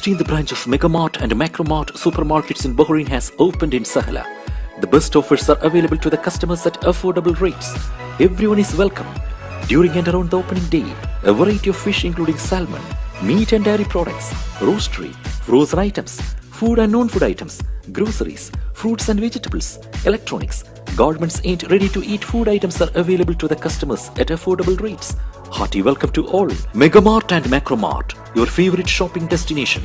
16th branch of Megamart and Macromart supermarkets in Bahrain has opened in Sahala. The best offers are available to the customers at affordable rates. Everyone is welcome. During and around the opening day, a variety of fish including salmon, meat and dairy products, roastery, frozen items, food and non-food items, groceries, fruits and vegetables, electronics, garments and ready-to-eat food items are available to the customers at affordable rates. Hearty welcome to all. Megamart and Macromart, your favorite shopping destination.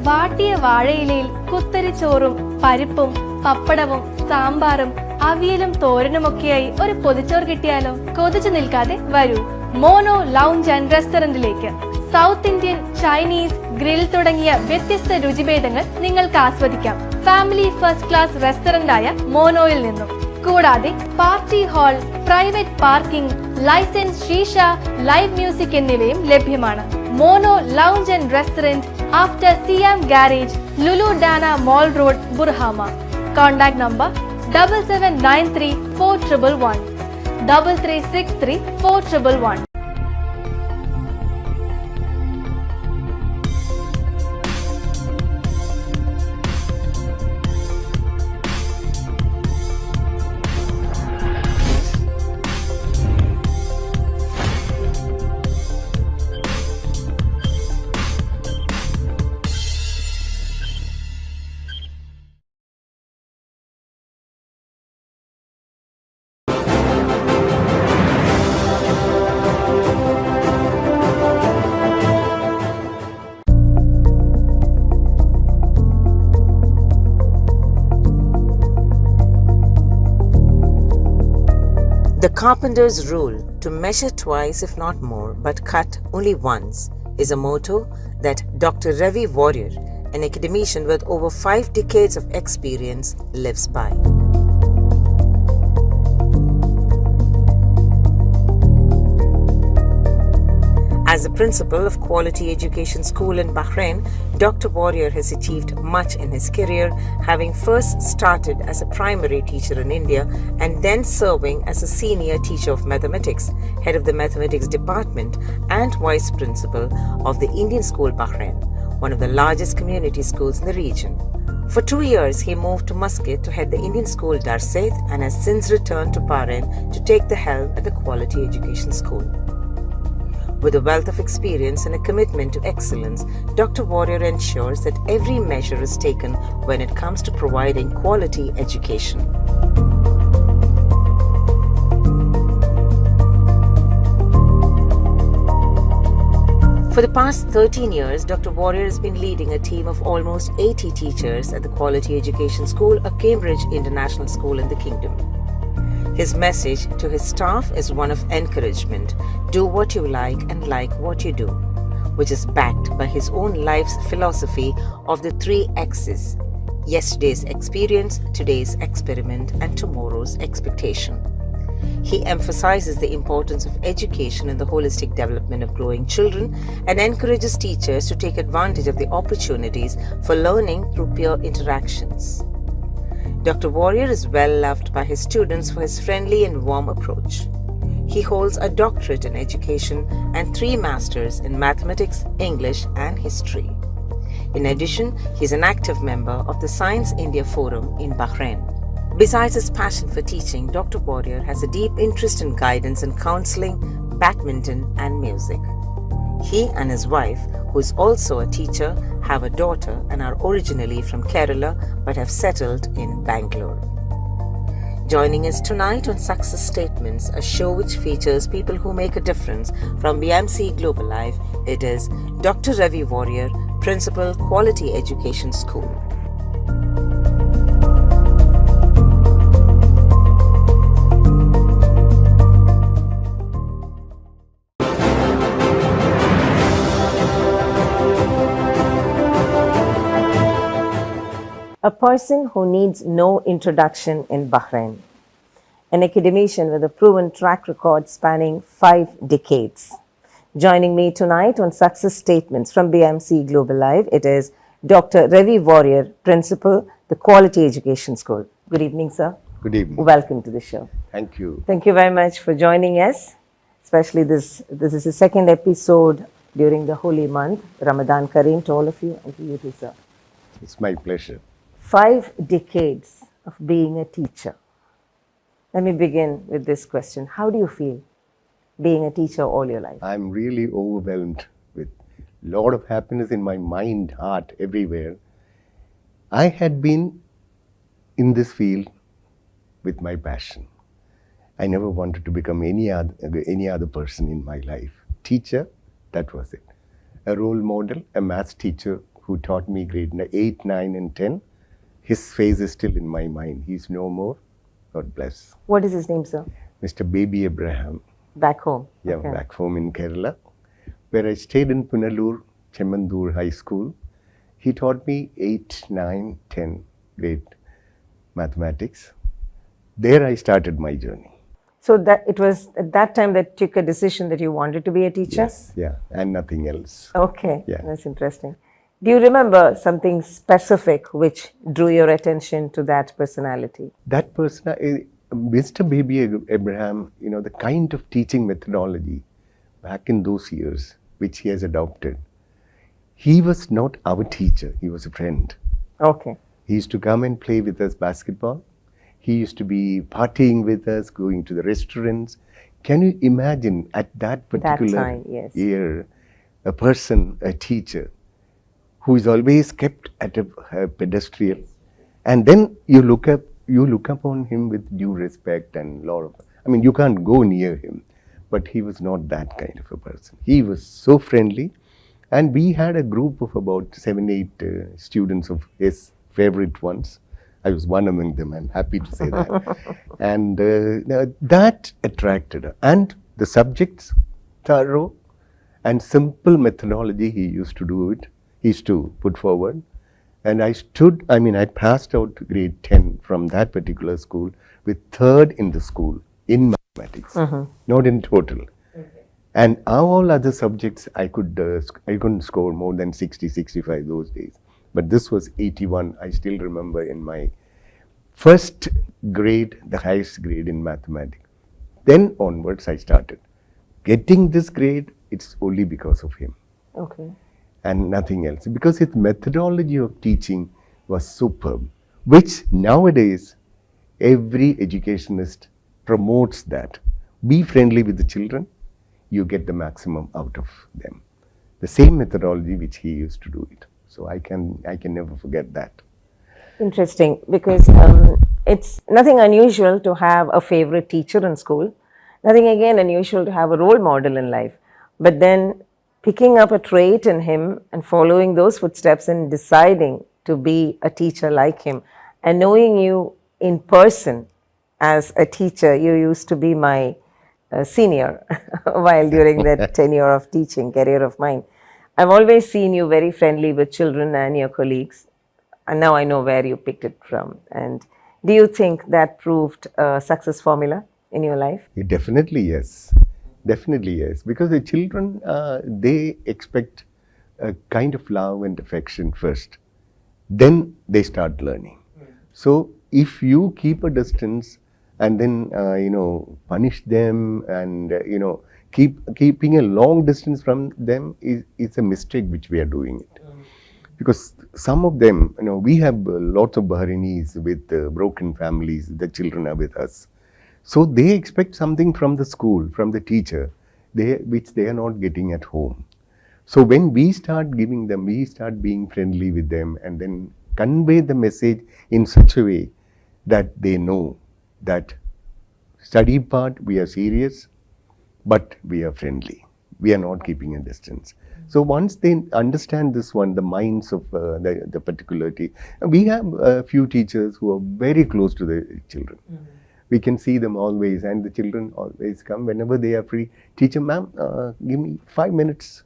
വാട്ടിയ വാഴയിലയിൽ കുത്തരിച്ചോറും പരിപ്പും പപ്പടവും സാമ്പാറും അവിയലും തോരനുമൊക്കെയായി ഒരു പൊതിച്ചോറ് കിട്ടിയാലോ? കൊതിച്ചു നിൽക്കാതെ വരൂ മോനോ ലൗഞ്ച് ആൻഡ് റെസ്റ്റോറന്റിലേക്ക്. സൗത്ത് ഇന്ത്യൻ, ചൈനീസ്, ഗ്രിൽ തുടങ്ങിയ വ്യത്യസ്ത രുചിഭേദങ്ങൾ നിങ്ങൾക്ക് ആസ്വദിക്കാം ഫാമിലി ഫസ്റ്റ് ക്ലാസ് റെസ്റ്റോറന്റായ മോനോയിൽ നിന്നും. കൂടാതെ party hall, private parking, licence, shisha, live music എന്നിവയും ലഭ്യമാണ്. Mono lounge and restaurant after Siam Garage, Lulu Dana Mall Road, Burhama. Contact number 7793 4111 3363 4111. The carpenter's rule, to measure twice if not more, but cut only once, is a motto that Dr. Ravi Warrier, an academician with over 5 decades of experience, lives by. As the principal of Quality Education School in Bahrain, Dr. Warrier has achieved much in his career, having first started as a primary teacher in India and then serving as a senior teacher of mathematics, head of the mathematics department and vice principal of the Indian School Bahrain, one of the largest community schools in the region. For 2 years, he moved to Muscat to head the Indian School Darsaith and has since returned to Bahrain to take the helm at the Quality Education School. With a wealth of experience and a commitment to excellence, Dr. Warrior ensures that every measure is taken when it comes to providing quality education. For the past 13 years, Dr. Warrior has been leading a team of almost 80 teachers at the Quality Education School, a Cambridge international school in the Kingdom. His message to his staff is one of encouragement. Do what you like and like what you do, which is backed by his own life's philosophy of the 3 X's: Yesterday's experience, today's experiment, and tomorrow's expectation. He emphasizes the importance of education in the holistic development of growing children and encourages teachers to take advantage of the opportunities for learning through peer interactions. Dr. Warrior is well loved by his students for his friendly and warm approach. He holds a doctorate in education and 3 masters in mathematics, English, and history. In addition, he is an active member of the Science India Forum in Bahrain. Besides his passion for teaching, Dr. Warrior has a deep interest in guidance and counseling, badminton, and music. He and his wife, who is also a teacher, have a daughter and are originally from Kerala but have settled in Bangalore. Joining us tonight on Success Statements, a show which features people who make a difference from BMC Global Life, it is Dr. Ravi Warrior, Principal, Quality Education School. A person who needs no introduction in Bahrain. An academician with a proven track record spanning 5 decades. Joining me tonight on Success Statements from BMC Global Live, it is Dr. Ravi Warrior, Principal, the Quality Education School. Good evening, sir. Good evening. Welcome to the show. Thank you. Thank you very much for joining us, especially this is the second episode during the holy month, Ramadan Kareem, to all of you and to you too, sir. It's my pleasure. 5 decades of being a teacher. Let me begin with this question. How do you feel being a teacher all your life? I'm really overwhelmed with a lot of happiness in my mind, heart, everywhere. I had been in this field with my passion. I never wanted to become any other person in my life. Teacher, that was it. A role model, a maths teacher who taught me grade 8, 9 and 10. His face is still in my mind. He's no more. God bless. What is his name, sir? Mr. Baby Abraham. Back home? Yeah, Okay. back home in Kerala, where I stayed in Punalur, Chemandur High School. He taught me 8, 9, 10 grade mathematics. There I started my journey. So that it was at that time that you took a decision that you wanted to be a teacher? Yes, yeah, and nothing else. Okay, Yeah. That's interesting. Do you remember something specific which drew your attention to that personality? That person, Mr. Baby Abraham, the kind of teaching methodology back in those years, which he has adopted, he was not our teacher, he was a friend. Okay. He used to come and play with us basketball. He used to be partying with us, going to the restaurants. Can you imagine at that particular time, yes. year, a person, a teacher, who is always kept at a pedestal, and then you look upon him with due respect and lot of, you can't go near him, but he was not that kind of a person. He was so friendly, and we had a group of about 7, 8 students of his favorite ones. I was one among them, I'm happy to say that. And that attracted her. And the subjects, thorough and simple methodology he used to do it. He used to put forward. And I passed out grade 10 from that particular school with 3rd in the school in mathematics, not in total. And all other subjects I couldn't score more than 60, 65 those days. But this was 81, I still remember, in my first grade, the highest grade in mathematics. Then onwards I started. Getting this grade, it's only because of him. Okay. And nothing else, because his methodology of teaching was superb, which nowadays every educationist promotes that. Be friendly with the children, you get the maximum out of them. The same methodology which he used to do it. So I can never forget that. Interesting, because it's nothing unusual to have a favorite teacher in school. Nothing again unusual to have a role model in life. But then picking up a trait in him and following those footsteps and deciding to be a teacher like him, and knowing you in person as a teacher, you used to be my senior while during that tenure of teaching career of mine. I've always seen you very friendly with children and your colleagues. And now I know where you picked it from. And do you think that proved a success formula in your life? Definitely yes. Definitely yes. Because the children, they expect a kind of love and affection first. Then they start learning. So if you keep a distance and then punish them and keeping a long distance from them is a mistake which we are doing it. Because some of them, we have lots of Bahrainis with broken families. The children are with us, so they expect something from the school, from the teacher, which they are not getting at home. So when we start giving them, we start being friendly with them and then convey the message in such a way that they know that study part we are serious, but we are friendly. We are not keeping a distance. So once they understand this one, the minds of the particularity, we have a few teachers who are very close to the children. We can see them always, and the children always come whenever they are free. Teacher, ma'am, give me 5 minutes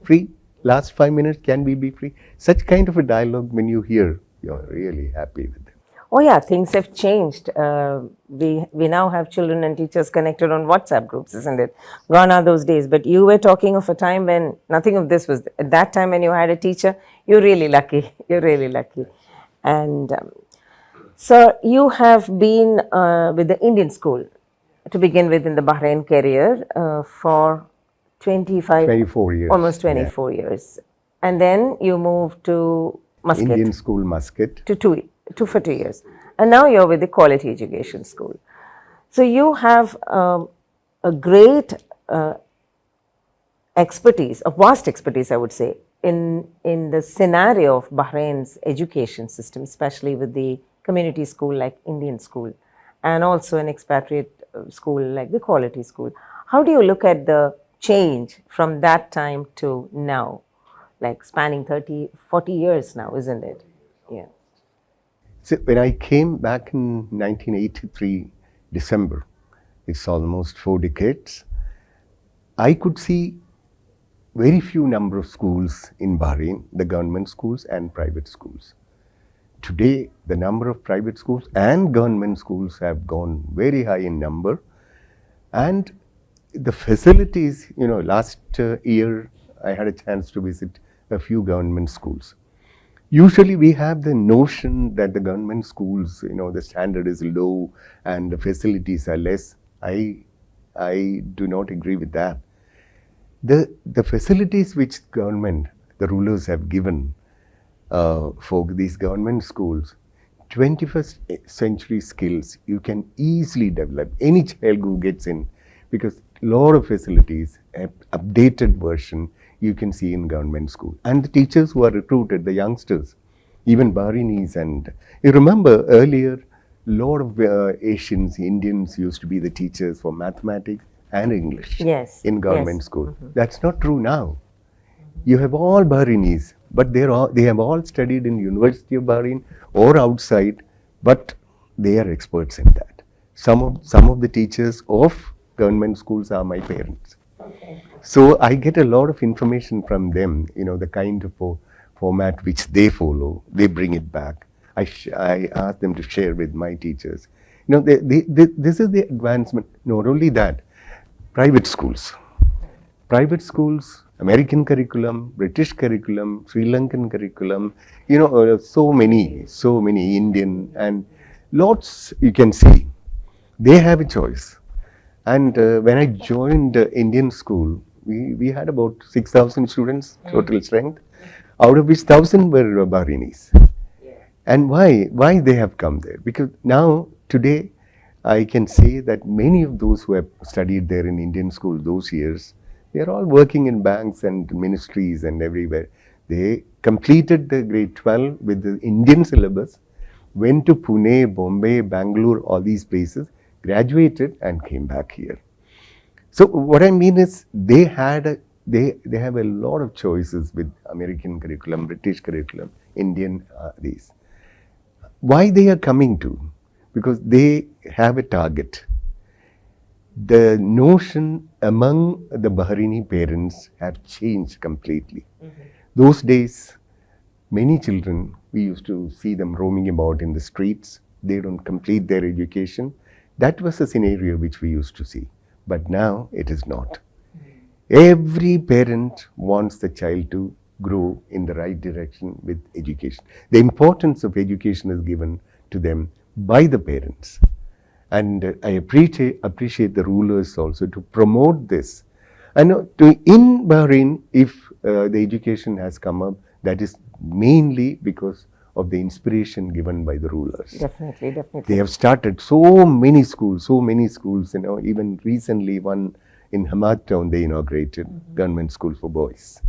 free. Last 5 minutes, can we be free? Such kind of a dialogue, when you hear, you're really happy with them. Oh yeah, things have changed. We now have children and teachers connected on WhatsApp groups, isn't it? Gone are those days. But you were talking of a time when nothing of this was. At that time when you had a teacher, you're really lucky. You're really lucky. And so you have been with the Indian school to begin with in the Bahrain career for 24 years. Almost 24 years. And then you moved to Muscat. Indian school, Muscat. For 2 years. And now you're with the quality education school. So you have a great expertise, a vast expertise, I would say, in the scenario of Bahrain's education system, especially with the community school like Indian school, and also an expatriate school like the quality school. How do you look at the change from that time to now, like spanning 40 years now, isn't it? Yeah. So when I came back in 1983, December, it's almost 4 decades, I could see very few number of schools in Bahrain, the government schools and private schools. Today, the number of private schools and government schools have gone very high in number. And the facilities, last year I had a chance to visit a few government schools. Usually we have the notion that the government schools, the standard is low and the facilities are less. I do not agree with that. The facilities which government, the rulers have given for these government schools, 21st century skills you can easily develop. Any child who gets in, because a lot of facilities, updated version, you can see in government school. And the teachers who are recruited, the youngsters, even Bahrainis, and you remember earlier, a lot of Asians, Indians used to be the teachers for mathematics and English in government school. That's not true now. You have all Bahrainis, but they have all studied in University of Bahrain or outside, but they are experts in that. Some of the teachers of government schools are my parents. So I get a lot of information from them, the kind of format which they follow, they bring it back. I ask them to share with my teachers. This is the advancement. Not only that, private schools, American curriculum, British curriculum, Sri Lankan curriculum, so many Indian, and lots you can see. They have a choice. And when I joined Indian school, we had about 6,000 students, total strength, out of which 1,000 were Bahrainis. And why they have come there? Because now, today, I can say that many of those who have studied there in Indian school those years, they are all working in banks and ministries and everywhere. They completed the grade 12 with the Indian syllabus, went to Pune, Bombay, Bangalore, all these places, graduated and came back here. So what I mean is they have a lot of choices with American curriculum, British curriculum, Indian these. Why they are coming to? Because they have a target. The notion among the Bahraini parents have changed completely. Those days, many children We used to see them roaming about in the streets. They don't complete their education. That was a scenario which we used to see. But now it is not. Every parent wants the child to grow in the right direction with education. The importance of education is given to them by the parents. And I appreciate the rulers also to promote this. And in Bahrain, if the education has come up, that is mainly because of the inspiration given by the rulers. Definitely, definitely. They have started so many schools, even recently one in Hamad town they inaugurated, government school for boys.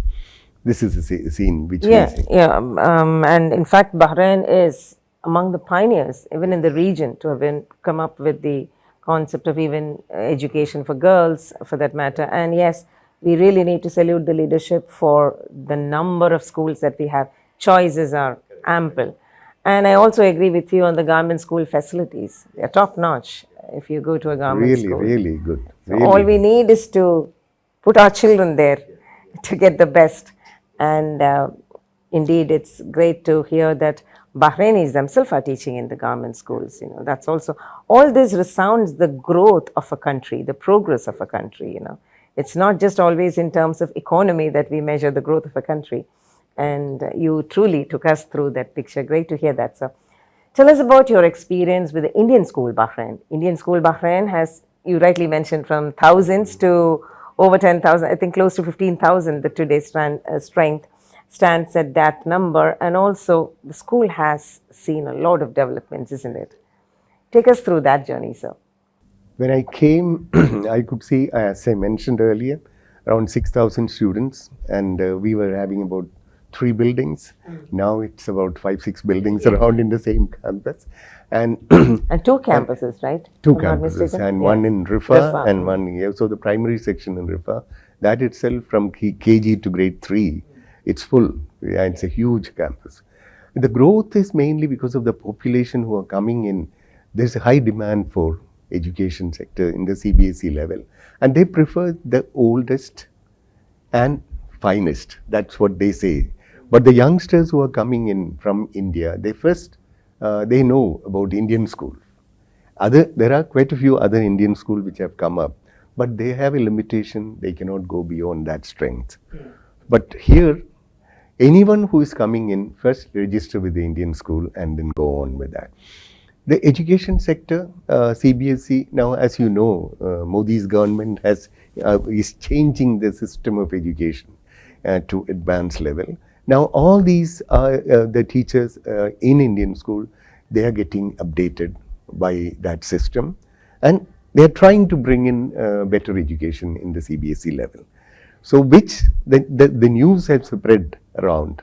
This is a scene which we see. And in fact, Bahrain is among the pioneers, even in the region, to have come up with the concept of even education for girls, for that matter. And yes, we really need to salute the leadership for the number of schools that we have. Choices are ample. And I also agree with you on the government school facilities. They are top notch if you go to a government school. Really good. So all we need is to put our children there to get the best. And indeed, it's great to hear that Bahrainis themselves are teaching in the government schools. That's also, all this resounds the growth of a country, the progress of a country. It's not just always in terms of economy that we measure the growth of a country. And you truly took us through that picture. Great to hear that, sir. Tell us about your experience with the Indian School Bahrain. Indian School Bahrain has, you rightly mentioned, from thousands to over 10,000, I think close to 15,000, the today's strength stands at that number. And also, the school has seen a lot of developments, isn't it? Take us through that journey, sir. When I came, I could see, as I mentioned earlier, around 6,000 students, and we were having about 3 buildings. Now it's about 5-6 buildings around in the same campus. And 2 campuses, right? 2 campuses, and one in Rifa and one here. So the primary section in Rifa, that itself from KG to grade 3, it's full. Yeah, it's a huge campus. The growth is mainly because of the population who are coming in. There's a high demand for education sector in the CBSE level, and they prefer the oldest and finest. That's what they say. But the youngsters who are coming in from India, they know about Indian school. There are quite a few other Indian schools which have come up, but they have a limitation. They cannot go beyond that strength. But here, anyone who is coming in, first register with the Indian school and then go on with that. The education sector, CBSE, now as you know, Modi's government is changing the system of education to advanced level. Now all these the teachers in Indian school, they are getting updated by that system, and they are trying to bring in better education in the CBSE level. So which the news has spread around.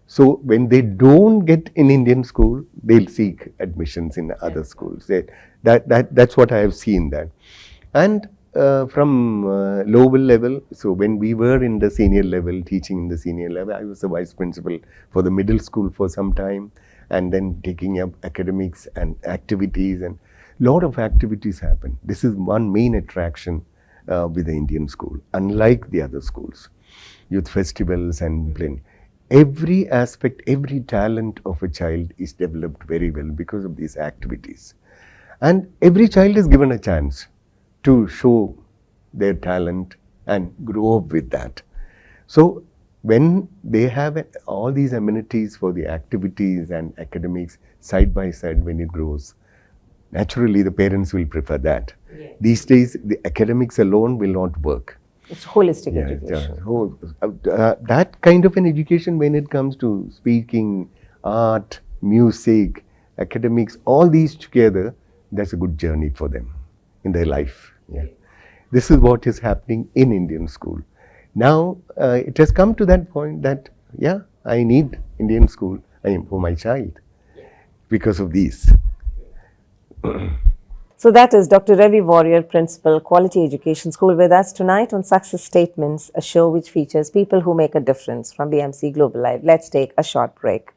So when they don't get in Indian school, they'll seek admissions in other schools. That's what I have seen that. And from lower level, so when we were in the senior level, teaching in the senior level, I was the vice principal for the middle school for some time, and then taking up academics and activities, and lot of activities happen. This is one main attraction with the Indian school, unlike the other schools. Youth festivals and plenty. Every aspect, every talent of a child is developed very well because of these activities. And every child is given a chance to show their talent and grow up with that. So when they have all these amenities for the activities and academics side by side when it grows, naturally the parents will prefer that. Yes. These days, the academics alone will not work. It's holistic education. That kind of an education, when it comes to speaking, art, music, academics, all these together, that's a good journey for them in their life. Yeah. This is what is happening in Indian school. Now, it has come to that point that, yeah, I need Indian school for my child because of these. So that is Dr. Ravi Warrier, Principal, Quality Education School, with us tonight on Success Statements, a show which features people who make a difference from BMC Global Live. Let's take a short break.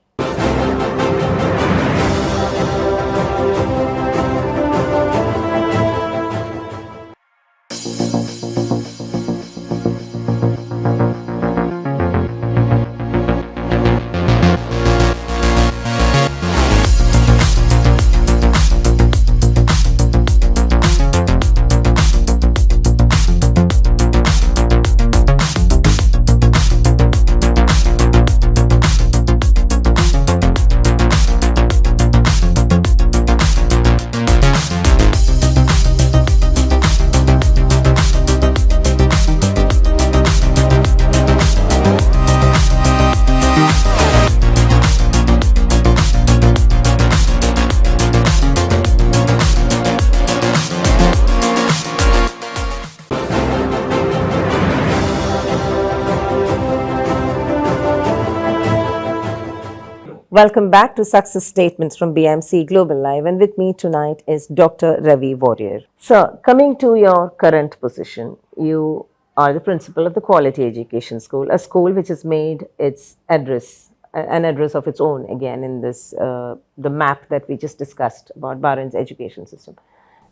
Welcome back to Success Statements from BMC Global Live, and with me tonight is Dr. Ravi Warrier. Sir, coming to your current position, you are the principal of the Quality Education School, a school which has made its address, an address of its own again in this, the map that we just discussed about Bahrain's education system.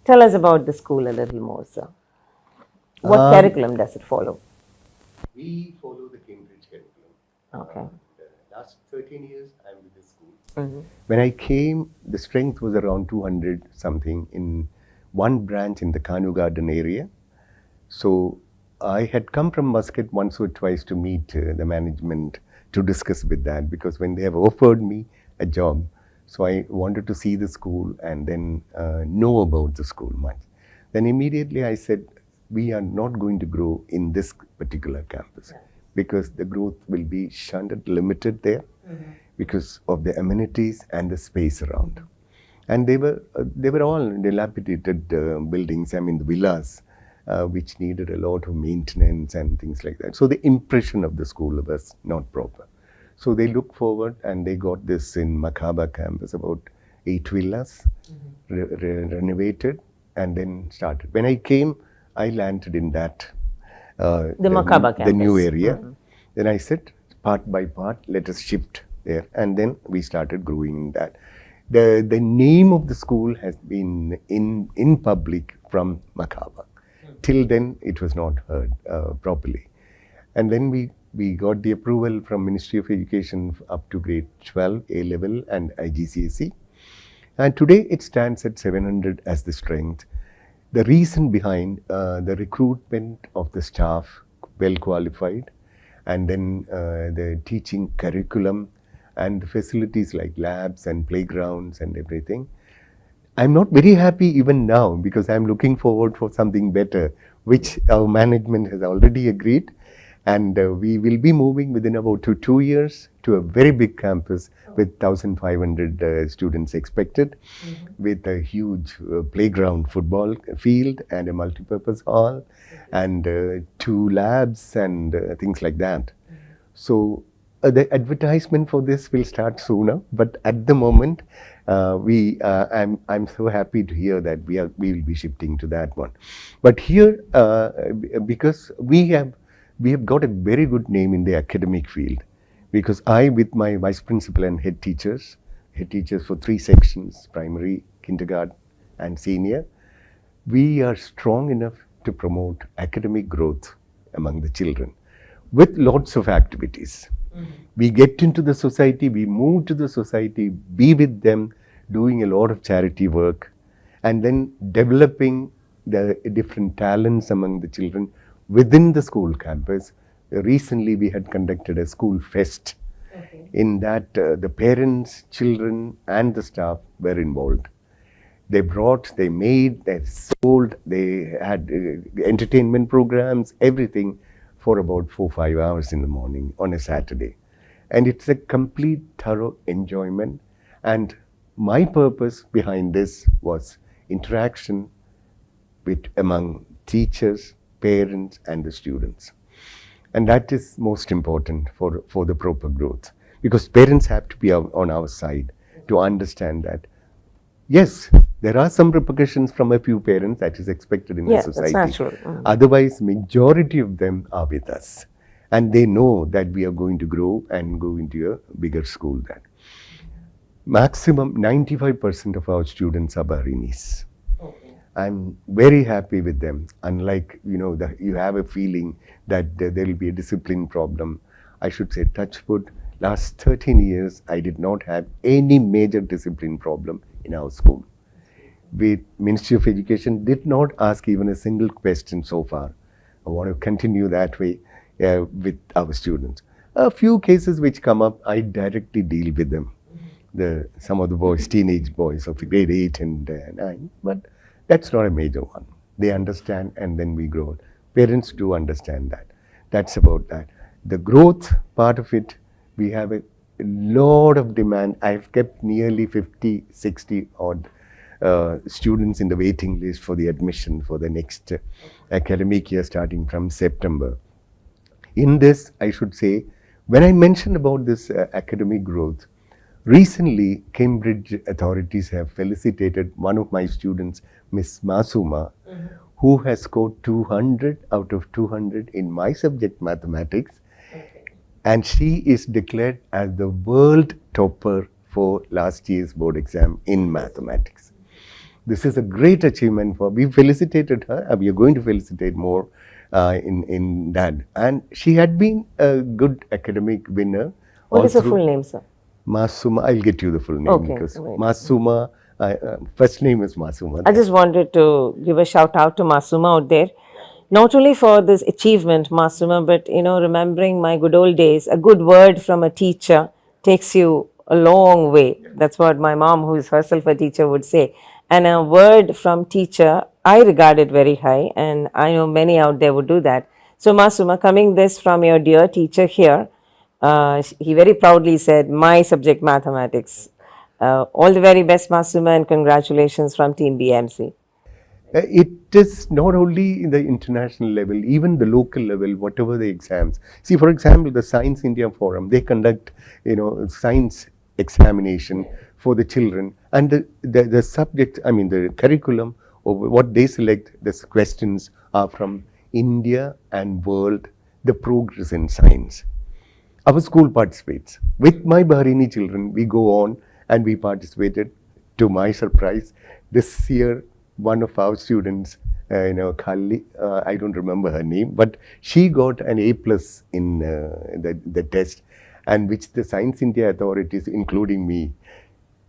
Tell us about the school a little more, sir. What curriculum does it follow? We follow the Cambridge curriculum. Okay. The last 13 years, I'm with the school. When I came, the strength was around 200 something in one branch in the Kanu Garden area. So I had come from Muscat once or twice to meet the management to discuss with that, because when they have offered me a job, so I wanted to see the school and then know about the school much. Then immediately I said, we are not going to grow in this particular campus because the growth will be shunted, limited there because of the amenities and the space around. And they were all dilapidated buildings, I mean the villas, which needed a lot of maintenance and things like that. So the impression of the school was not proper. So they looked forward and they got this in Makaba campus, about 8 villas, renovated and then started. When I came, I landed in that, The Makaba the new campus. area. Then I said, part by part, let us shift there. And then we started growing in that. The name of the school has been in public from Makaba. Till then, it was not heard properly. And then we got the approval from Ministry of Education up to grade 12, A-level and IGCSE. And today it stands at 700 as the strength. The reason behind the recruitment of the staff, well qualified, and then the teaching curriculum and the facilities like labs and playgrounds and everything. I'm not very happy even now because I'm looking forward for something better, which our management has already agreed. And we will be moving within about 2 years to a very big campus with 1,500 students expected, with a huge playground football field and a multipurpose hall and 2 labs and things like that. So the advertisement for this will start sooner, but at the moment, I'm so happy to hear that we will be shifting to that one. But here, because we have got a very good name in the academic field, because I, with my vice principal and head teachers for 3 sections, primary, kindergarten and senior, we are strong enough to promote academic growth among the children with lots of activities. We get into the society, we move to the society, be with them, doing a lot of charity work, and then developing the different talents among the children within the school campus. Recently, we had conducted a school fest. In that the parents, children and the staff were involved. They brought, they made, they sold, they had entertainment programs, everything for about 4-5 hours in the morning on a Saturday. And it's a complete thorough enjoyment. And my purpose behind this was interaction among teachers, parents and the students. And that is most important for the proper growth, because parents have to be on our side to understand that, yes, there are some repercussions from a few parents that is expected in the society. That's natural. Otherwise, majority of them are with us. And they know that we are going to grow and go into a bigger school then. Maximum 95% of our students are Bahrainis. I'm very happy with them. Unlike, you have a feeling that there will be a discipline problem. I should say, touch wood, last 13 years, I did not have any major discipline problem in our school. The Ministry of Education did not ask even a single question so far. I want to continue that way with our students. A few cases which come up, I directly deal with them. Some of the boys, teenage boys of grade 8 and 9, but that's not a major one. They understand and then we grow. Parents do understand that. That's about that. The growth part of it, we have a lot of demand. I've kept nearly 50, 60 odd students in the waiting list for the admission for the next academic year starting from September. In this, I should say, when I mentioned about this academic growth, Recently, Cambridge authorities have felicitated one of my students, Miss Masuma, who has scored 200 out of 200 in my subject mathematics, and she is declared as the world topper for last year's board exam in mathematics. This is a great achievement for. We felicitated her. We are going to felicitate more in that. And she had been a good academic winner. What is her through- full name, sir? Masuma. I'll get you the full name Okay, because right. Masuma. First name is Masuma. I just wanted to give a shout out to Masuma out there, not only for this achievement, Masuma, but remembering my good old days. A good word from a teacher takes you a long way. That's what my mom, who is herself a teacher, would say. And a word from teacher, I regard it very high, and I know many out there would do that. So, Masuma, coming this from your dear teacher here, he very proudly said, "My subject mathematics." All the very best, Masuma, and congratulations from Team BMC. It is not only in the international level, even the local level, whatever the exams. See, for example, the Science India Forum, they conduct, science examination for the children, and the subject, the curriculum, or what they select, the questions are from India and world, the progress in science. Our school participates. With my Bahraini children, we go on and we participated. To my surprise, this year, one of our students, Khalli, I don't remember her name, but she got an A+ in the test, and which the Science India authorities, including me,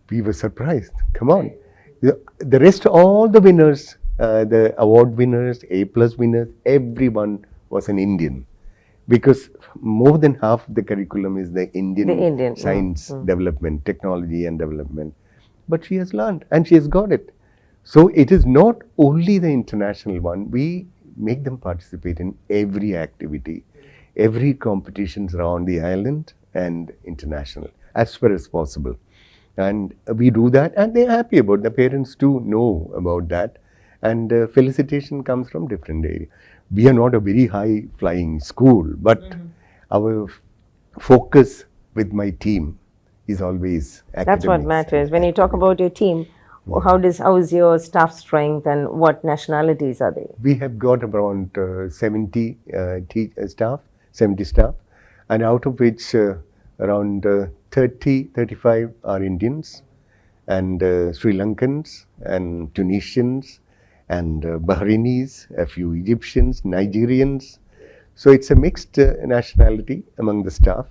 we were surprised. Come on. The rest, all the winners, the award winners, A+ winners, everyone was an Indian. Because more than half the curriculum is the Indian science development, technology and development. But she has learned and she has got it. So it is not only the international one. We make them participate in every activity, every competitions around the island and international, as far as possible. And we do that, and they're happy about it. The parents too know about that. And felicitation comes from different areas. We are not a very high flying school, but our focus with my team is always academics. That's what matters. When you talk about your team, how is your staff strength and what nationalities are they? We have got around 70 staff, and out of which around 35 are Indians, and Sri Lankans and Tunisians and Bahrainis, a few Egyptians, Nigerians. So it's a mixed nationality among the staff,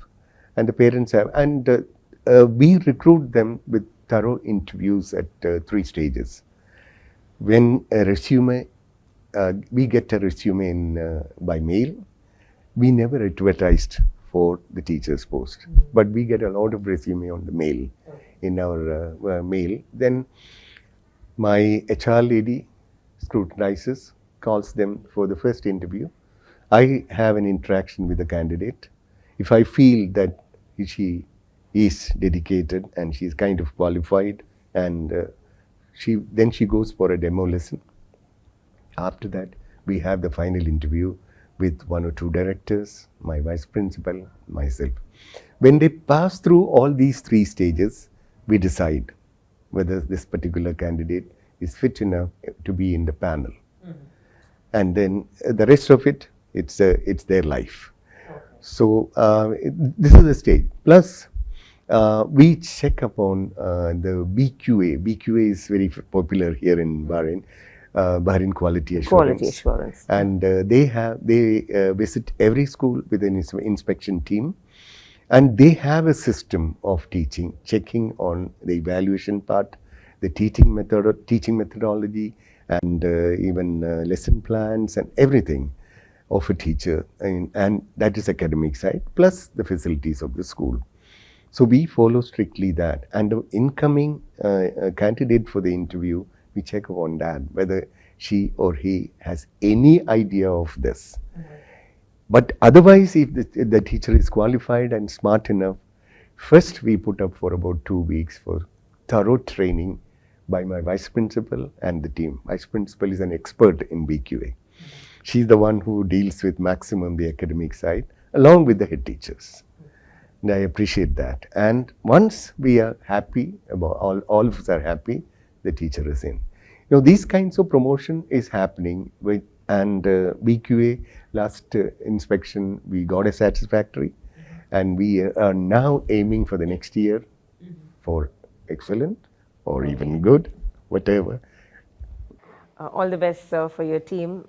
and the parents have, and we recruit them with thorough interviews at 3 stages. When a resume, we get a resume in by mail. We never advertised for the teacher's post, but we get a lot of resume on the mail, in our mail. Then my HR lady scrutinizes, calls them for the first interview. I have an interaction with the candidate. If I feel that she is dedicated and she's kind of qualified, and then she goes for a demo lesson. After that, we have the final interview with 1 or 2 directors, my vice principal, myself. When they pass through all these 3 stages, we decide whether this particular candidate is fit enough to be in the panel. And then the rest of it, it's their life. So this is the stage. Plus, we check upon the BQA. BQA is very popular here in Bahrain. Bahrain Quality Assurance. And they visit every school with an inspection team, and they have a system of teaching, checking on the evaluation part, the teaching methodology, and even lesson plans and everything of a teacher, and that is academic side, plus the facilities of the school. So we follow strictly that, and the incoming candidate for the interview, we check upon that, whether she or he has any idea of this. But otherwise, if the teacher is qualified and smart enough, first we put up for about 2 weeks for thorough training by my vice principal and the team. Vice principal is an expert in BQA. She's the one who deals with maximum the academic side, along with the head teachers. And I appreciate that. And once we are happy, about all of us are happy, the teacher is in. These kinds of promotion is happening with, and BQA last inspection, we got a satisfactory, and we are now aiming for the next year for excellent or even good, whatever. All the best for your team,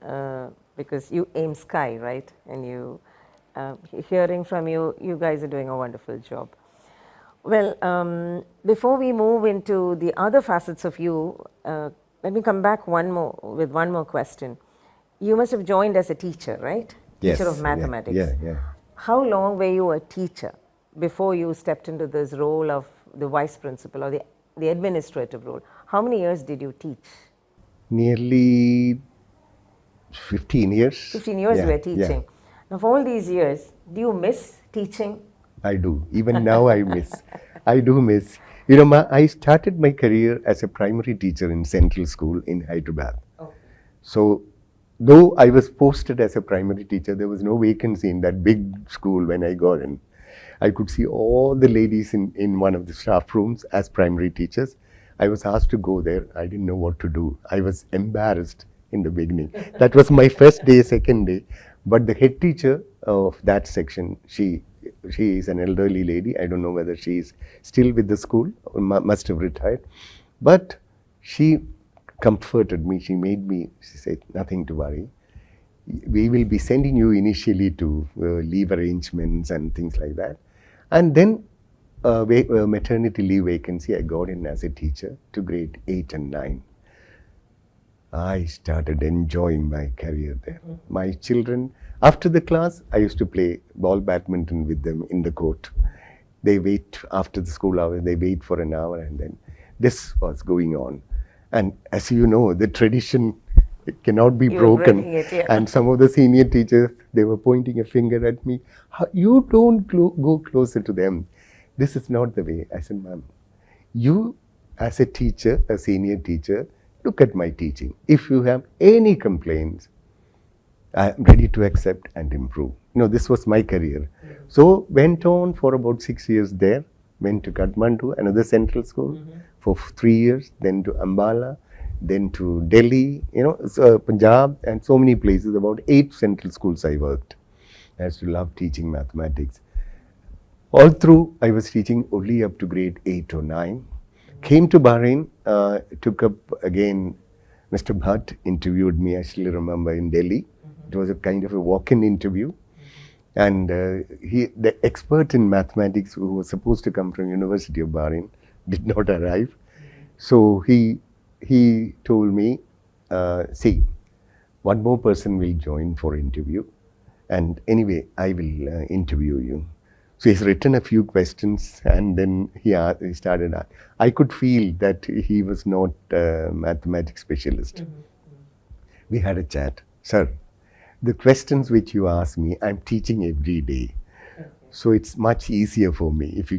because you aim sky, right? And you, hearing from you, you guys are doing a wonderful job. Well, before we move into the other facets of you, let me come back with one more question. You must have joined as a teacher, right? Yes. Teacher of mathematics. Yeah. How long were you a teacher before you stepped into this role of the vice principal or the administrative role? How many years did you teach? Nearly 15 years. 15 years you were teaching. Yeah. Now, for all these years, do you miss teaching? I do. Even now I miss. I do miss. I started my career as a primary teacher in Central School in Hyderabad. Oh. So, though I was posted as a primary teacher, there was no vacancy in that big school when I got in. I could see all the ladies in one of the staff rooms as primary teachers. I was asked to go there. I didn't know what to do. I was embarrassed in the beginning. That was my first day, second day. But the head teacher of that section, she is an elderly lady. I don't know whether she is still with the school or must have retired. But she comforted me. She said, nothing to worry. We will be sending you initially to leave arrangements and things like that. And then maternity leave vacancy, I got in as a teacher to grade 8 and 9. I started enjoying my career there. Mm-hmm. My children, after the class, I used to play ball badminton with them in the court. They wait after the school hours, they wait for an hour, and then this was going on. And as you know, the tradition, it cannot be broken. And some of the senior teachers, they were pointing a finger at me. You don't go closer to them. This is not the way. I said, ma'am, you as a teacher, a senior teacher, look at my teaching. If you have any complaints, I am ready to accept and improve. This was my career. So went on for about 6 years there, went to Kathmandu, another central school, for 3 years, then to Ambala, then to Delhi, Punjab, and so many places, about 8 central schools I worked. I used to love teaching mathematics. All through, I was teaching only up to grade 8 or 9. Came to Bahrain, took up again, Mr. Bhatt interviewed me, I still remember, in Delhi. It was a kind of a walk-in interview. And the expert in mathematics who was supposed to come from University of Bahrain did not arrive. So he told me, see, one more person will join for interview. And anyway, I will interview you. So he's written a few questions, and then he started. I could feel that he was not a mathematics specialist. We had a chat. Sir, the questions which you ask me, I'm teaching every day. So it's much easier for me. If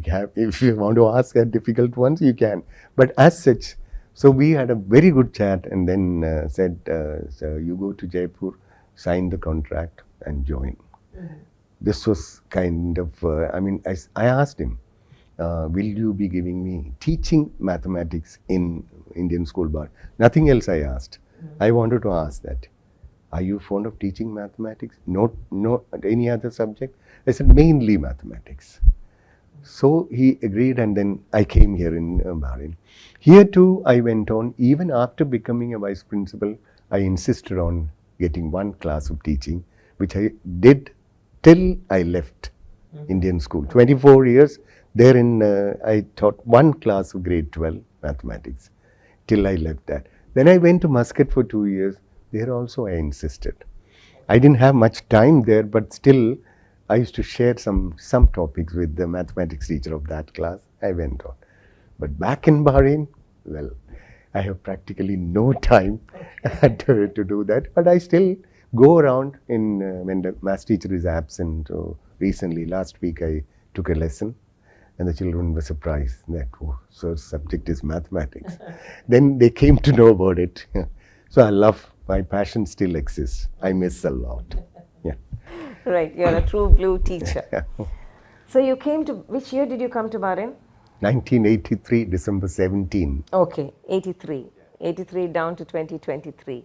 you want to ask difficult ones, you can. But as such, so we had a very good chat, and then said, so you go to Jaipur, sign the contract and join. This was kind of, I asked him, will you be giving me teaching mathematics in Indian school bar? Nothing else I asked. I wanted to ask that. Are you fond of teaching mathematics? Not any other subject? I said, mainly mathematics. So he agreed, and then I came here in Bahrain. Here too, I went on. Even after becoming a vice principal, I insisted on getting one class of teaching, which I did till I left Indian school. 24 years, therein I taught one class of grade 12 mathematics till I left that. Then I went to Muscat for 2 years. There also I insisted. I didn't have much time there, but still I used to share some topics with the mathematics teacher of that class. I went on. But back in Bahrain, well, I have practically no time to do that, but I still go around when the maths teacher is absent. Recently, last week, I took a lesson, and the children were surprised that, oh, sir's subject is mathematics. Then they came to know about it. So I love, my passion still exists. I miss a lot. Yeah. Right, you're a true blue teacher. So you came to, which year did you come to Bahrain? 1983, December 17. Okay, 83. 83 down to 2023.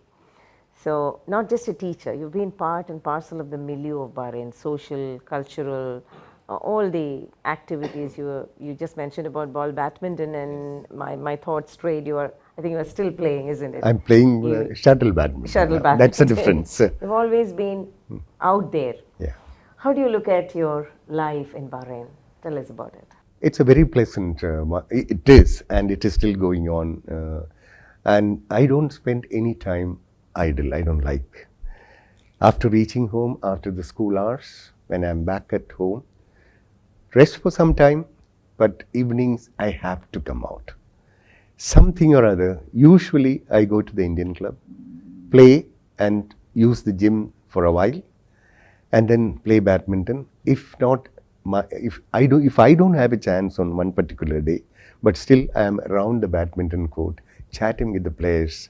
So not just a teacher, you've been part and parcel of the milieu of Bahrain, social, cultural, all the activities. You just mentioned about ball badminton, and my thoughts strayed. I think you are still playing, isn't it? I'm playing shuttle badminton. Shuttle now. badminton. That's the difference. You've always been out there. Yeah. How do you look at your life in Bahrain? Tell us about it. It's a very pleasant, it is, and it is still going on. And I don't spend any time idle. I don't like. After reaching home, after the school hours, when I'm back at home, rest for some time, but evenings I have to come out. Something or other. Usually I go to the Indian club, play and use the gym for a while, and then play badminton. If not, if I don't have a chance on one particular day, but still I am around the badminton court, chatting with the players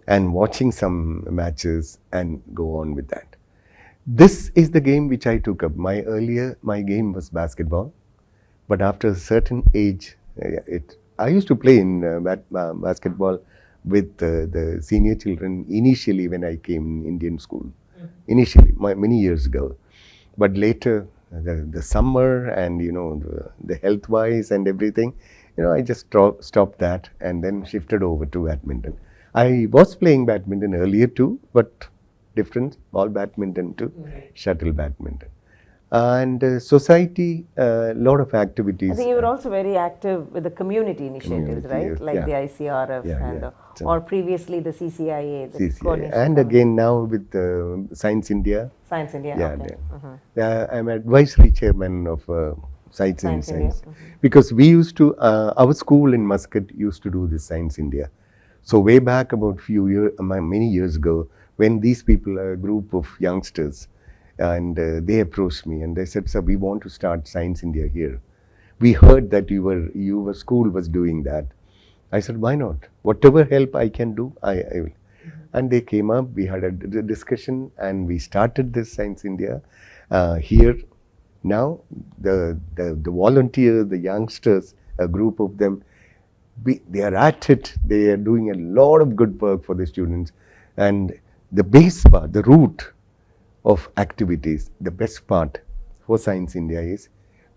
and watching some matches and go on with that. This is the game which I took up. My game was basketball, but after a certain age, I used to play in basketball with the senior children initially when I came in Indian school, initially many years ago. But later, the summer and the health wise and everything, I just stopped that and then shifted over to badminton. I was playing badminton earlier too, but different, ball badminton to shuttle badminton. And society, a lot of activities. I think you were also very active with the community initiatives, right? Yes, Like the ICRF or previously the CCIA. The CCIA. And again now with Science India. Science India, Yeah, I'm advisory chairman of Science India. Because we used to, our school in Muscat used to do this Science India. So way back about many years ago, when these people, a group of youngsters, and they approached me and they said, "Sir, we want to start Science India here. We heard that your school was doing that." I said, "Why not? Whatever help I can do, I will." And they came up, we had a discussion and we started this Science India here. Now the volunteers, the youngsters, a group of them, they are at it. They are doing a lot of good work for the students. And the base part, the root of activities, the best part for Science India is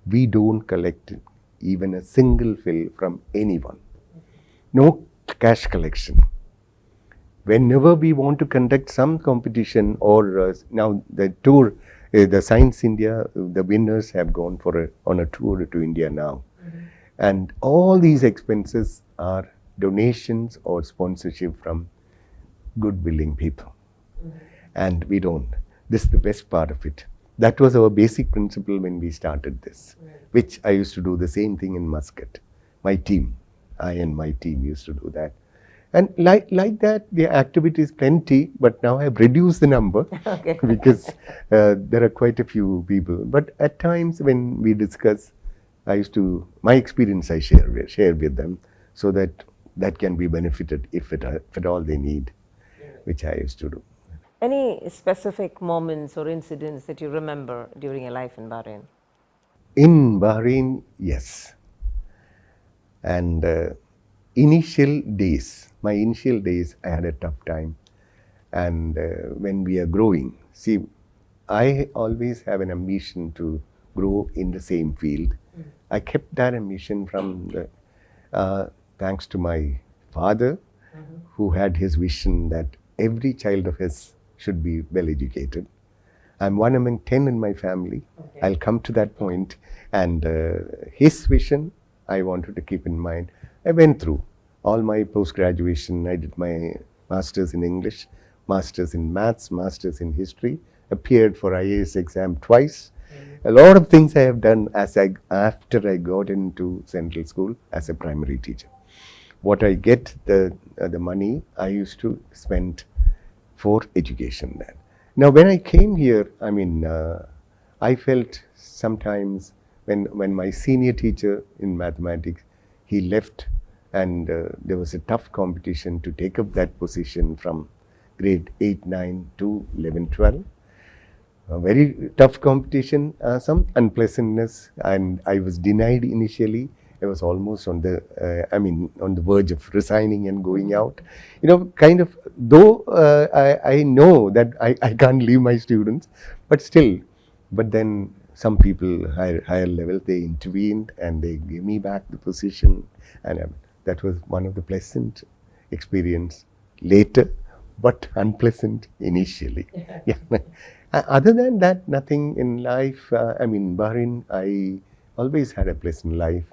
we don't collect even a single fill from anyone. No cash collection. Whenever we want to conduct some competition or now the tour, the Science India, the winners have gone on a tour to India now. And all these expenses are donations or sponsorship from good willing people. And we don't. This is the best part of it. That was our basic principle when we started this, which I used to do the same thing in Muscat. I and my team used to do that. And like that, the activity is plenty, but now I've reduced the number because there are quite a few people. But at times when we discuss, my experience I share with them so that can be benefited if at all they need, which I used to do. Any specific moments or incidents that you remember during your life in Bahrain? In Bahrain, yes. And my initial days, I had a tough time. And when we are growing, see, I always have an ambition to grow in the same field. I kept that ambition from thanks to my father, who had his vision that every child of his should be well educated. I'm one among 10 in my family. I'll come to that point. And his vision, I wanted to keep in mind. I went through all my post-graduation. I did my master's in English, master's in maths, master's in history, appeared for IAS exam twice. A lot of things I have done after I got into Central School as a primary teacher. What I get, the money, I used to spend for education then. Now when I came here, I felt sometimes when my senior teacher in mathematics, he left and there was a tough competition to take up that position from grade 8, 9 to 11, 12. a very tough competition, some unpleasantness, and I was denied initially. I was almost on the, on the verge of resigning and going out. Kind of, though I know that I can't leave my students, but still, but then some people higher level, they intervened and they gave me back the position, and that was one of the pleasant experience later, but unpleasant initially. Yeah. Other than that, nothing in life. Bahrain, I always had a pleasant life.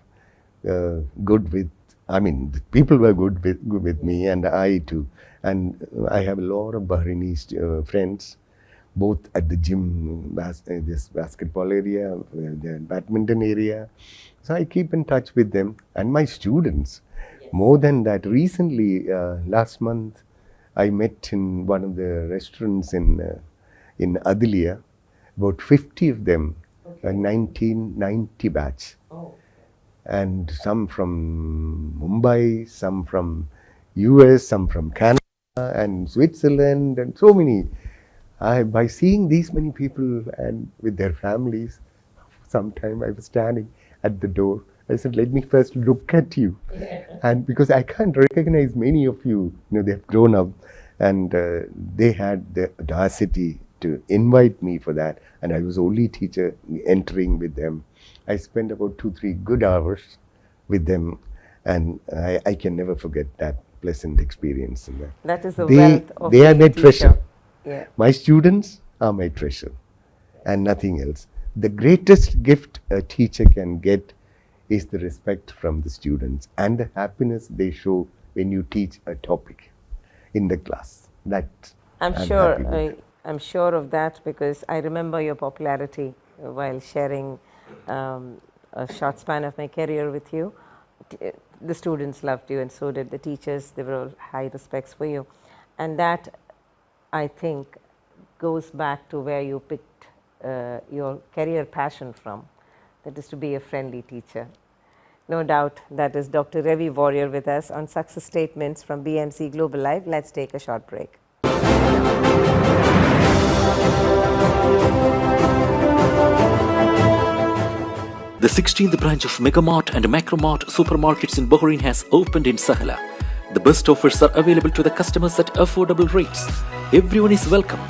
Good with, the people were good with me, and I too. And I have a lot of Bahrainese friends, both at the gym, this basketball area, the badminton area. So I keep in touch with them and my students. More than that, recently, last month, I met in one of the restaurants in Adilia, about 50 of them, a 1990 batch. And some from Mumbai, some from US, some from Canada and Switzerland, and so many. By seeing these many people and with their families, sometime I was standing at the door. I said, let me first look at you. And because I can't recognize many of you, they have grown up, and they had the audacity to invite me for that. And I was only teacher entering with them. I spent about 2-3 good hours with them, and I can never forget that pleasant experience. In that. That is the wealth of They are my teacher. treasure. Yeah. My students are my treasure, and nothing else. The greatest gift a teacher can get is the respect from the students and the happiness they show when you teach a topic in the class. That I'm sure of that, because I remember your popularity while sharing a short span of my career with you. The students loved you, and so did the teachers. They were all high respects for you, and that, I think, goes back to where you picked your career passion from, that is to be a friendly teacher. No doubt that is Dr. Ravi Warrior with us on Success Statements from BMC Global Live. Let's take a short break. The 16th branch of Megamart and Macromart supermarkets in Bahrain has opened in Sahala. The best offers are available to the customers at affordable rates. Everyone is welcome.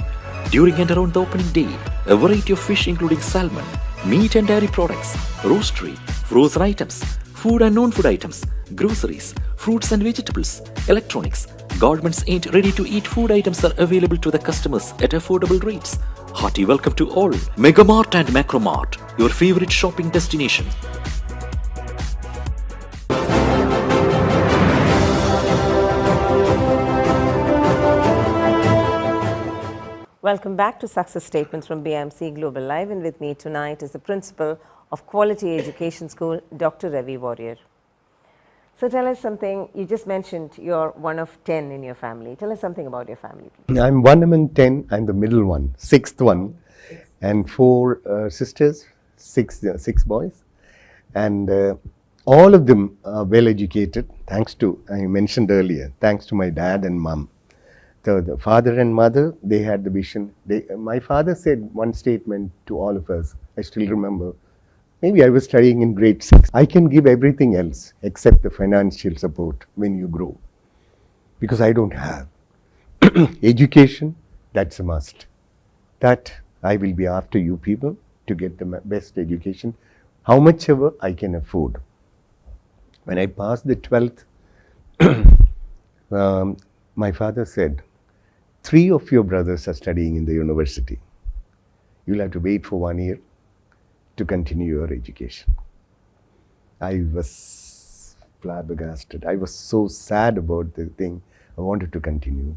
During and around the opening day, a variety of fish including salmon, meat and dairy products, roastery, frozen items, food and non-food items, groceries, fruits and vegetables, electronics, garments and ready-to-eat food items are available to the customers at affordable rates. Hearty welcome to all. Megamart and Macromart, your favorite shopping destination. Welcome back to Success Statements from BMC Global Live, and with me tonight is the principal of Quality Education School, Dr. Ravi Warrior. So tell us something. You just mentioned you're one of 10 in your family. Tell us something about your family, please. I'm one among 10. I'm the middle one, sixth one, and 4 sisters, six boys, and all of them are well educated. Thanks to, I mentioned earlier, thanks to my dad and mom. So the father and mother, they had the vision. My father said one statement to all of us. I still remember. Maybe I was studying in grade 6. I can give everything else except the financial support when you grow, because I don't have. Education, that's a must. That I will be after you people to get the best education, how much ever I can afford. When I passed the 12th, my father said, 3 of your brothers are studying in the university. You'll have to wait for 1 year to continue your education. I was flabbergasted. I was so sad about the thing. I wanted to continue.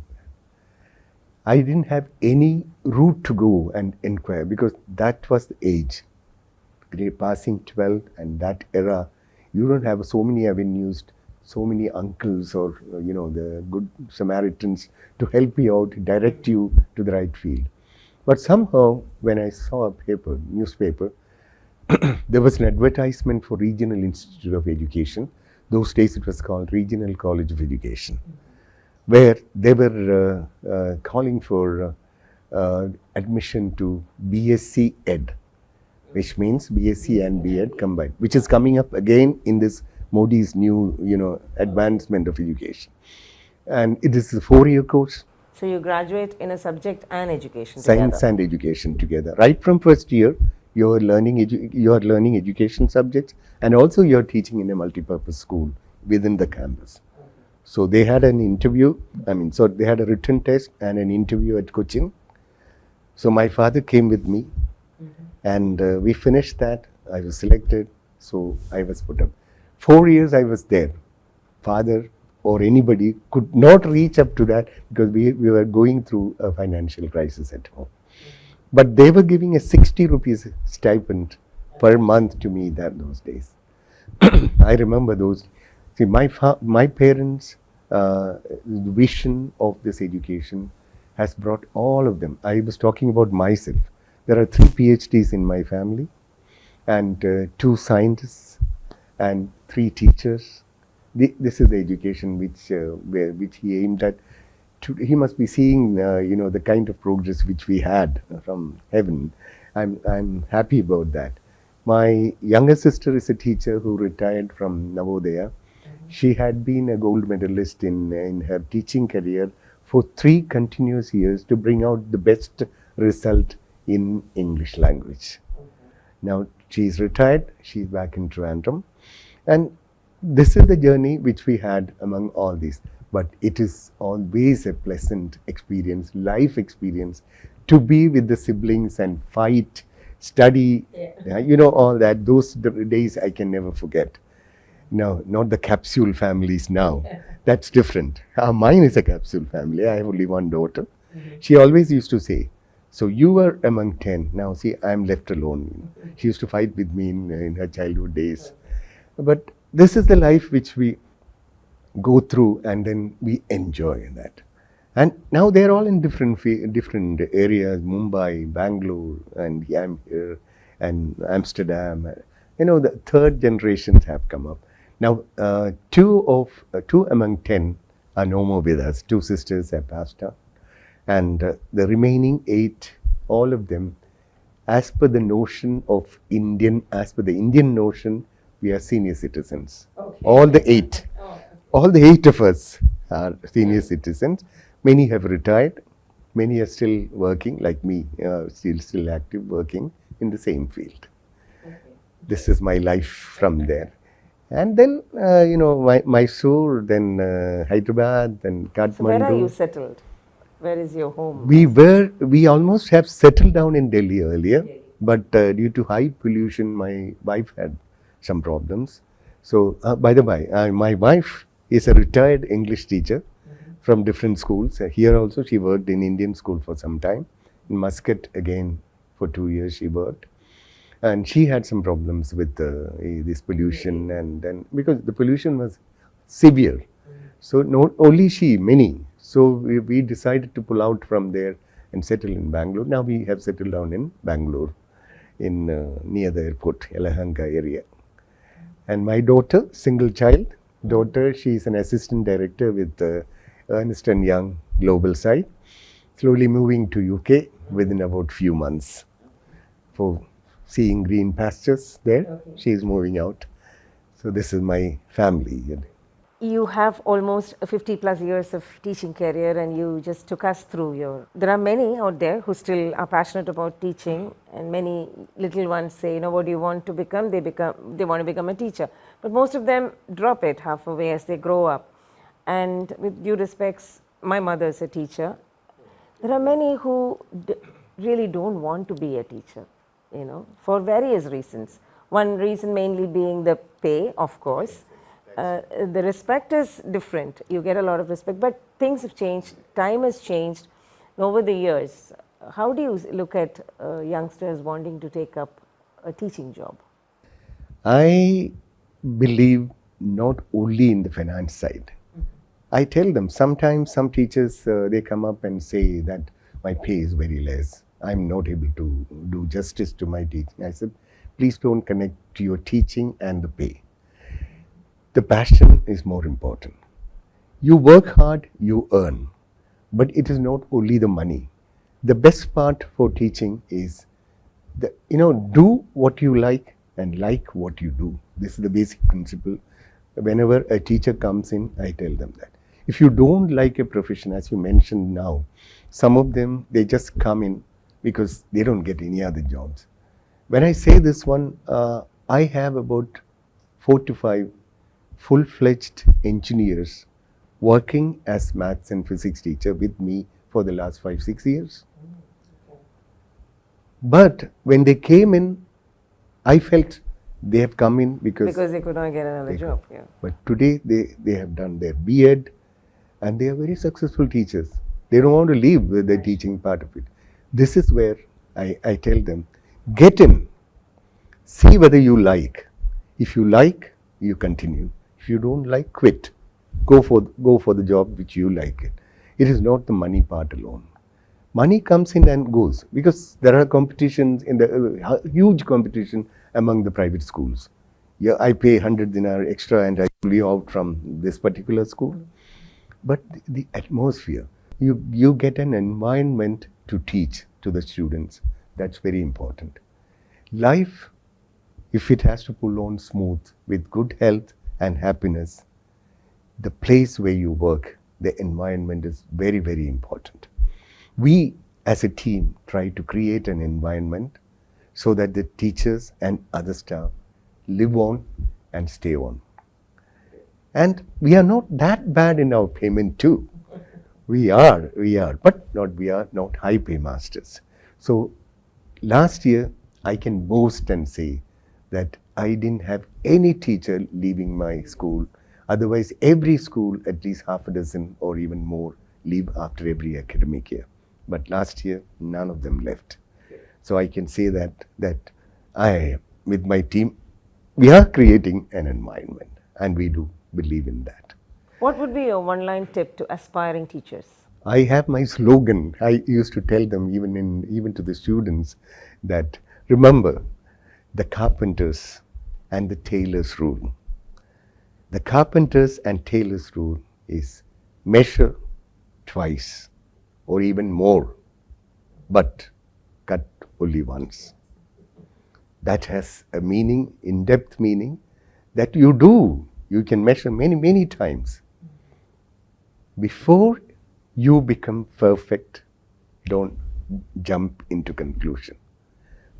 I didn't have any route to go and inquire, because that was the age. Passing 12th and that era, you don't have so many avenues, so many uncles or the good Samaritans to help you out, direct you to the right field. But somehow, when I saw a newspaper, there was an advertisement for Regional Institute of Education. Those days it was called Regional College of Education, where they were calling for admission to BSc Ed, which means BSc and B.Ed combined, which is coming up again in this Modi's new, advancement of education. And it is a 4-year course, So you graduate in a subject and education science together. and education together. Right from first year, you're learning education subjects, and also you're teaching in a multi-purpose school within the campus. So they had an interview, so they had a written test and an interview at Cochin. So my father came with me, and we finished that. I was selected, so I was put up. 4 years I was there. Father or anybody could not reach up to that because we were going through a financial crisis at home. But they were giving a 60 rupees stipend per month to me those days. I remember those. See, my parents' vision of this education has brought all of them. I was talking about myself. There are 3 PhDs in my family, and 2 scientists, and 3 teachers. This is the education which he aimed at. He must be seeing, the kind of progress which we had from heaven. I'm happy about that. My younger sister is a teacher who retired from Navodaya. She had been a gold medalist in her teaching career for 3 continuous years to bring out the best result in English language. Now she's retired. She's back in Trivandrum, and this is the journey which we had among all these. But it is always a pleasant experience, life experience, to be with the siblings and fight, study, all that. Those days I can never forget. No, not the capsule families now. That's different. Mine is a capsule family. I have only 1 daughter. She always used to say, so you were among 10. Now see, I'm left alone. She used to fight with me in her childhood days. But this is the life which we go through, and then we enjoy that. And now they're all in different areas, Mumbai, Bangalore, and I'm here, and Amsterdam. The 3rd generations have come up. Now, 2 among 10 are no more with us. 2 sisters have passed on. And the remaining 8, all of them, as per the Indian notion, we are senior citizens. Okay. All the 8 of us are senior citizens. Many have retired. Many are still working, like me, still active, working in the same field. Okay. This is my life from there. And then, Mysore, then Hyderabad, then Kathmandu. So where are you settled? Where is your home? We almost have settled down in Delhi earlier, but due to high pollution, my wife had some problems. So, by the way, my wife is a retired English teacher from different schools. Here also she worked in Indian school for some time. In Muscat again for 2 years she worked. And she had some problems with this pollution, and then because the pollution was severe. So not only she, many. So we decided to pull out from there and settle in Bangalore. Now we have settled down in Bangalore, in near the airport, Yelahanka area. And my daughter, single child daughter, she is an assistant director with Ernst & Young global side, slowly moving to UK within about few months for seeing green pastures there. Okay. She is moving out. So this is my family. You have almost 50 plus years of teaching career, and you just took us through there are many out there who still are passionate about teaching, and many little ones say, what do you want to become? They want to become a teacher. But most of them drop it halfway as they grow up. And with due respects, my mother is a teacher. There are many who really don't want to be a teacher, for various reasons. One reason mainly being the pay, of course. The respect is different. You get a lot of respect, but things have changed. Time has changed over the years. How do you look at youngsters wanting to take up a teaching job? I believe not only in the finance side. I tell them sometimes some teachers, they come up and say that my pay is very less. I'm not able to do justice to my teaching. I said, please don't connect to your teaching and the pay. The passion is more important. You work hard, you earn. But it is not only the money. The best part for teaching is do what you like what you do. This is the basic principle. Whenever a teacher comes in, I tell them that. If you don't like a profession, as you mentioned now, some of them, they just come in because they don't get any other jobs. When I say this one, I have about 4 to 5 full-fledged engineers working as maths and physics teacher with me for the last 5-6 years. But when they came in, I felt they have come in because they could not get another job. Yeah. But today they have done their B.Ed and they are very successful teachers. They don't want to leave the teaching part of it. This is where I tell them, get in, see whether you like. If you like, you continue. If you don't like, quit. Go for the job which you like it. It is not the money part alone. Money comes in and goes because there are competitions in the huge competition among the private schools. Yeah, I pay 100 dinar extra and I leave out from this particular school. But the atmosphere, you get an environment to teach to the students. That's very important. Life, if it has to pull on smooth with good health and happiness, the place where you work, the environment is very, very important. We as a team try to create an environment so that the teachers and other staff live on and stay on. And we are not that bad in our payment too. We are, but we are not high pay masters. So last year, I can boast and say that I didn't have any teacher leaving my school. Otherwise, every school, at least half a dozen or even more, leave after every academic year. But last year, none of them left. So I can say that I, with my team, we are creating an environment and we do believe in that. What would be your one-line tip to aspiring teachers? I have my slogan. I used to tell them even to the students that remember the carpenters and the tailors rule. The carpenters and tailors rule is measure twice or even more, but cut only once. That has a meaning, in-depth meaning, that you can measure many, many times. Before you become perfect, don't jump into conclusion.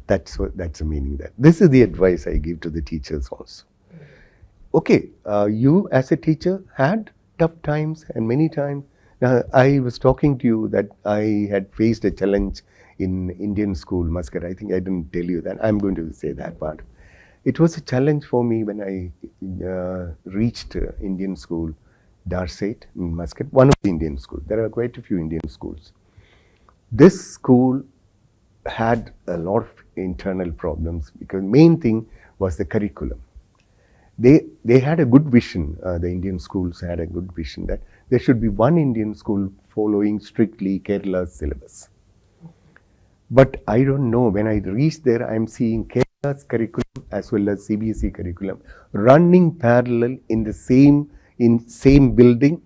That's the meaning that. This is the advice I give to the teachers also. Okay, you as a teacher had tough times and many times. Now, I was talking to you that I had faced a challenge in Indian school, Muscat. I think I didn't tell you that. I'm going to say that part. It was a challenge for me when I reached Indian school, Darset in Muscat, one of the Indian schools. There are quite a few Indian schools. This school had a lot of internal problems because main thing was the curriculum. They had a good vision, the Indian schools had a good vision that there should be one Indian school following strictly Kerala's syllabus. But I don't know, when I reached there, I'm seeing Kerala's curriculum as well as CBSE curriculum running parallel in same building,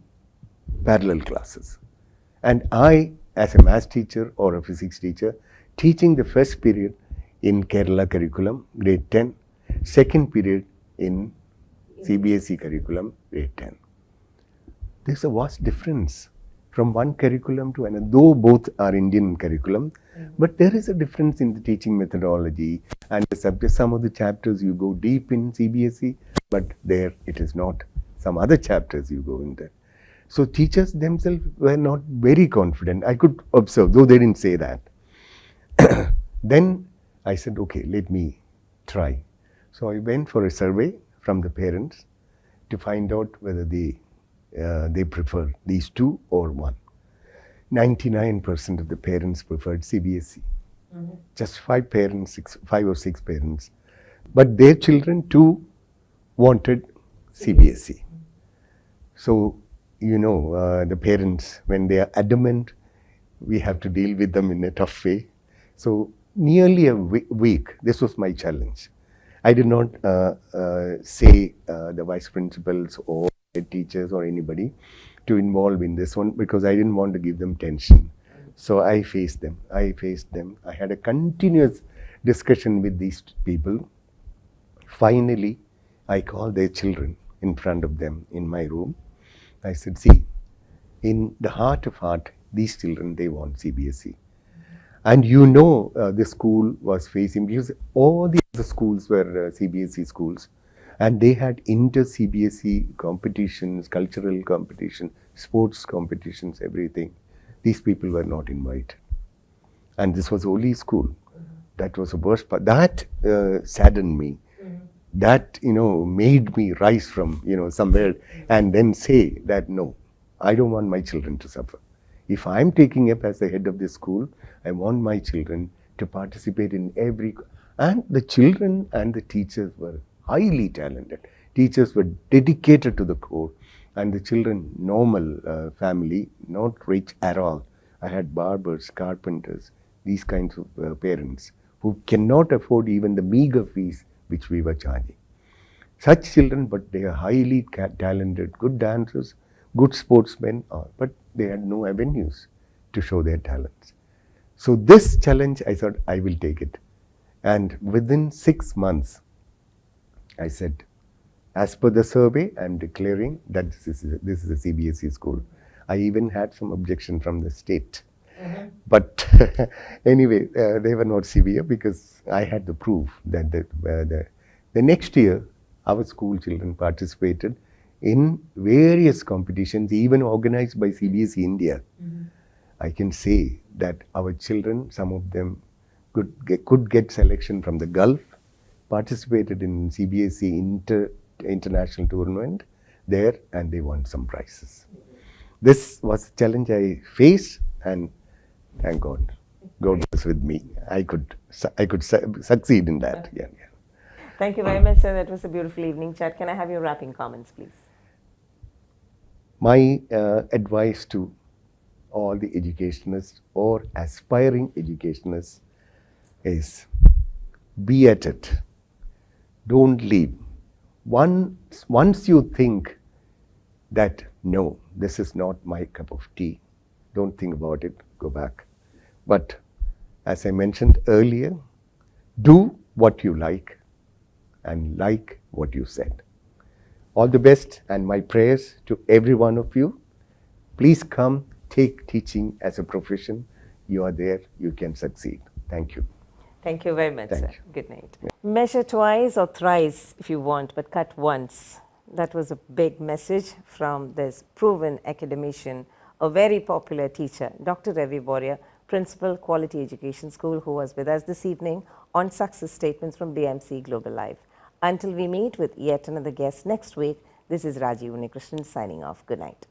parallel classes. And I, as a maths teacher or a physics teacher, teaching the first period in Kerala curriculum, grade 10, second period in CBSE curriculum, grade 10. There's a vast difference from one curriculum to another, though both are Indian curriculum, but there is a difference in the teaching methodology and the subject. Some of the chapters you go deep in CBSE, but there it is not. Some other chapters you go in there. So teachers themselves were not very confident. I could observe, though they didn't say that. Then I said, okay, let me try. So I went for a survey from the parents to find out whether they prefer these two or one. 99% of the parents preferred CBSE. Just 5 or 6 parents. But their children too wanted CBSE. So, the parents, when they are adamant, we have to deal with them in a tough way. So, nearly a week, this was my challenge. I did not say the vice principals or the teachers or anybody to involve in this one because I didn't want to give them tension. So I faced them. I had a continuous discussion with these people. Finally, I called their children in front of them in my room. I said, see, in the heart of heart, these children, they want CBSE. And the school was facing, because all the other schools were CBSE schools, and they had inter-CBSE competitions, cultural competition, sports competitions, everything. These people were not invited. And this was only school. That was the worst part. That saddened me. That, made me rise from, somewhere and then say that, no, I don't want my children to suffer. If I'm taking up as the head of this school, I want my children to participate in every... And the children and the teachers were highly talented. Teachers were dedicated to the core. And the children, normal family, not rich at all. I had barbers, carpenters, these kinds of parents who cannot afford even the meager fees which we were charging. Such children, but they are highly talented, good dancers, good sportsmen, but they had no avenues to show their talents. So this challenge, I thought, I will take it. And within 6 months, I said, as per the survey, I'm declaring that this is a CBSE school. I even had some objection from the state. But anyway, they were not severe because I had the proof that the next year, our school children participated in various competitions, even organized by CBSE India. I can say that our children, some of them could get selection from the Gulf, participated in CBSE international tournament there, and they won some prizes. This was the challenge I faced, and thank God, God was with me. I could succeed in that. Yeah. Thank you very much, sir. That was a beautiful evening chat. Can I have your wrapping comments, please? My advice to all the educationists or aspiring educationists is, be at it. Don't leave. Once you think that, no, this is not my cup of tea, don't think about it, go back. But as I mentioned earlier, do what you like and like what you said. All the best, and my prayers to every one of you. Please come, take teaching as a profession. You are there, you can succeed. Thank you. Thank you very much, Thank sir. you. Good night. Measure twice or thrice if you want, but cut once. That was a big message from this proven academician, a very popular teacher, Dr. Ravi Warrier, Principal, Quality Education School, who was with us this evening on Success Statements from BMC Global Live. Until we meet with yet another guest next week, this is Rajiv Unikrishnan signing off. Good night.